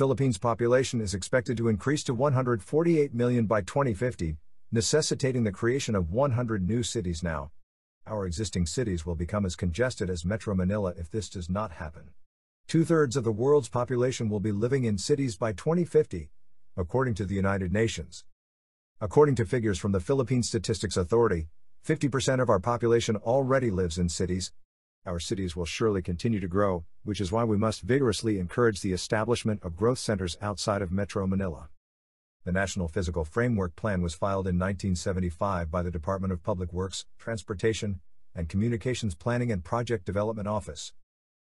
Philippines' population is expected to increase to 148 million by 2050, necessitating the creation of 100 new cities now. Our existing cities will become as congested as Metro Manila if this does not happen. Two-thirds of the world's population will be living in cities by 2050, according to the United Nations. According to figures from the Philippine Statistics Authority, 50% of our population already lives in cities. Our cities will surely continue to grow, which is why we must vigorously encourage the establishment of growth centers outside of Metro Manila. The National Physical Framework Plan was filed in 1975 by the Department of Public Works, Transportation, and Communications Planning and Project Development Office.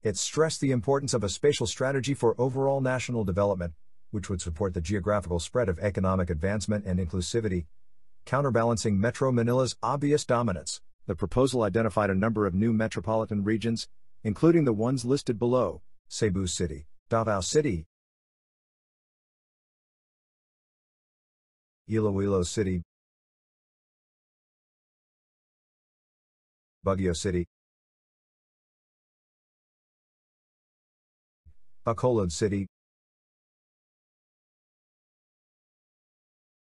It stressed the importance of a spatial strategy for overall national development, which would support the geographical spread of economic advancement and inclusivity, counterbalancing Metro Manila's obvious dominance. The proposal identified a number of new metropolitan regions, including the ones listed below: Cebu City, Davao City, Ilo Ilo City, Baguio City, Bacolod City,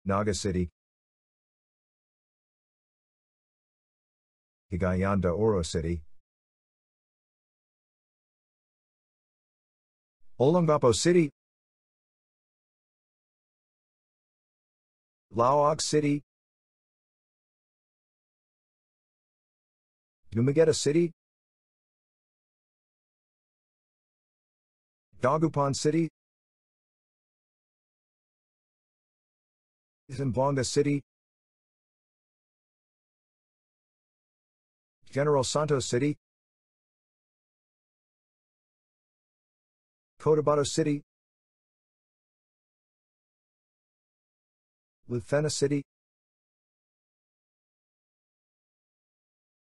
Naga City, Cagayan De Oro City, Olongapo City, Laoag City, Dumaguete City, Dagupan City, Zamboanga City, General Santos City, Cotabato City, Lucena City,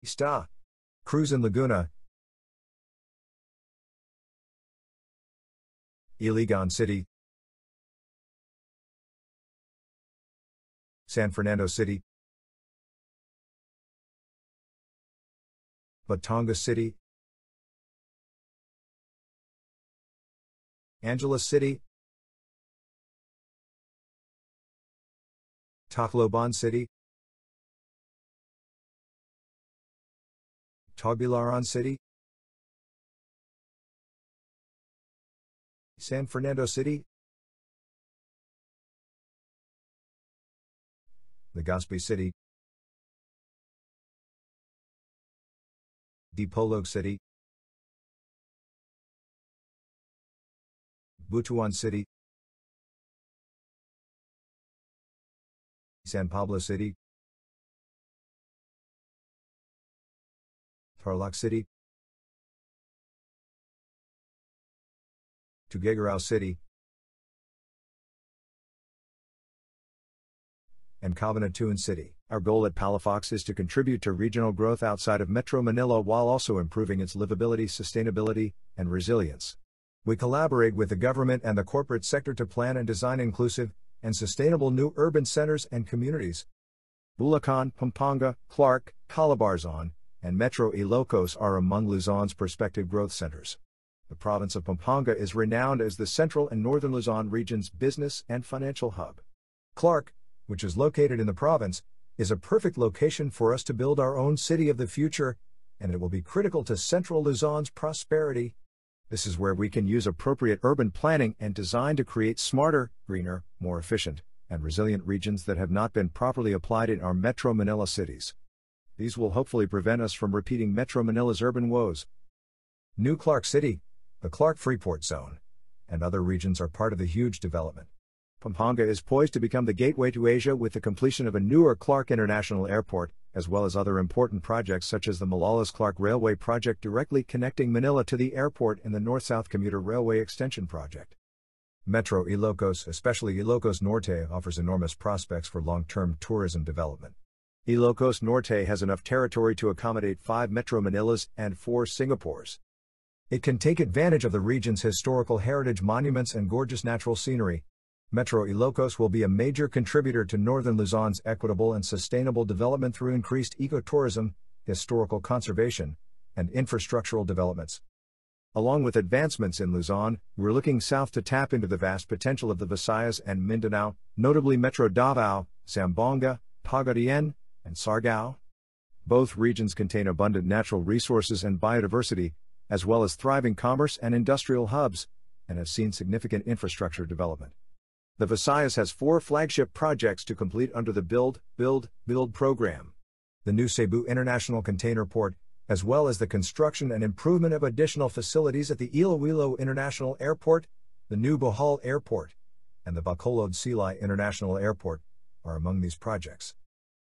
Sta Cruz Laguna, Iligan City, Fernando City, Batangas City, Angeles City, Tacloban City, Tagbilaran City, Fernando City, Legazpi City, Dipolog City, Butuan City, Pablo City, Tarlac City, Tuguegarao City, and Cabanatuan City. Our goal at Palafox is to contribute to regional growth outside of Metro Manila while also improving its livability, sustainability, and resilience. We collaborate with the government and the corporate sector to plan and design inclusive and sustainable new urban centers and communities. Bulacan, Pampanga, Clark, Calabarzon, and Metro Ilocos are among Luzon's prospective growth centers. The province of Pampanga is renowned as the central and northern Luzon region's business and financial hub. Clark, which is located in the province, is a perfect location for us to build our own city of the future, and it will be critical to central Luzon's prosperity. This is where we can use appropriate urban planning and design to create smarter, greener, more efficient, and resilient regions that have not been properly applied in our Metro Manila cities. These will hopefully prevent us from repeating Metro Manila's urban woes. New Clark City, the Clark Freeport Zone, and other regions are part of the huge development. Pampanga is poised to become the gateway to Asia with the completion of a newer Clark International Airport, as well as other important projects such as the Malolos-Clark Railway Project directly connecting Manila to the airport and the North-South Commuter Railway Extension Project. Metro Ilocos, especially Ilocos Norte, offers enormous prospects for long-term tourism development. Ilocos Norte has enough territory to accommodate 5 Metro Manilas and 4 Singapores. It can take advantage of the region's historical heritage monuments and gorgeous natural scenery. Metro Ilocos will be a major contributor to northern Luzon's equitable and sustainable development through increased ecotourism, historical conservation, and infrastructural developments. Along with advancements in Luzon, we're looking south to tap into the vast potential of the Visayas and Mindanao, notably Metro Davao, Zamboanga, Cagayan, and Siargao. Both regions contain abundant natural resources and biodiversity, as well as thriving commerce and industrial hubs, and have seen significant infrastructure development. The Visayas has 4 flagship projects to complete under the Build program. The new Cebu International Container Port, as well as the construction and improvement of additional facilities at the Iloilo International Airport, the new Bohol Airport, and the Bacolod City International Airport, are among these projects.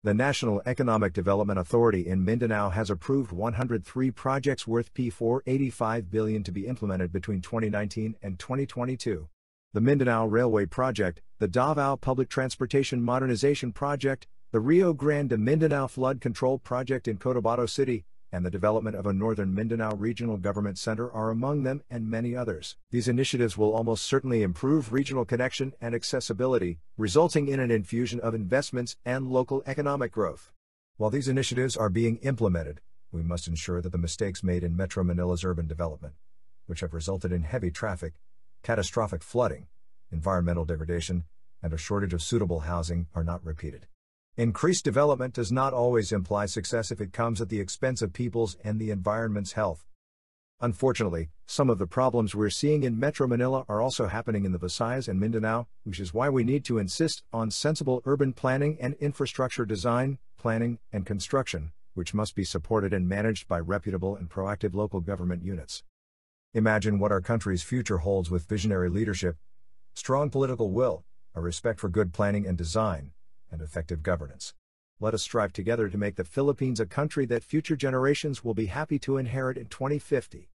The National Economic Development Authority in Mindanao has approved 103 projects worth P485 billion to be implemented between 2019 and 2022. The Mindanao Railway Project, the Davao Public Transportation Modernization Project, the Rio Grande Mindanao Flood Control Project in Cotabato City, and the development of a Northern Mindanao Regional Government Center are among them, and many others. These initiatives will almost certainly improve regional connection and accessibility, resulting in an infusion of investments and local economic growth. While these initiatives are being implemented, we must ensure that the mistakes made in Metro Manila's urban development, which have resulted in heavy traffic, catastrophic flooding, environmental degradation, and a shortage of suitable housing, are not repeated. Increased development does not always imply success if it comes at the expense of people's and the environment's health. Unfortunately, some of the problems we're seeing in Metro Manila are also happening in the Visayas and Mindanao, which is why we need to insist on sensible urban planning and infrastructure design, planning, and construction, which must be supported and managed by reputable and proactive local government units. Imagine what our country's future holds with visionary leadership, strong political will, a respect for good planning and design, and effective governance. Let us strive together to make the Philippines a country that future generations will be happy to inherit in 2050.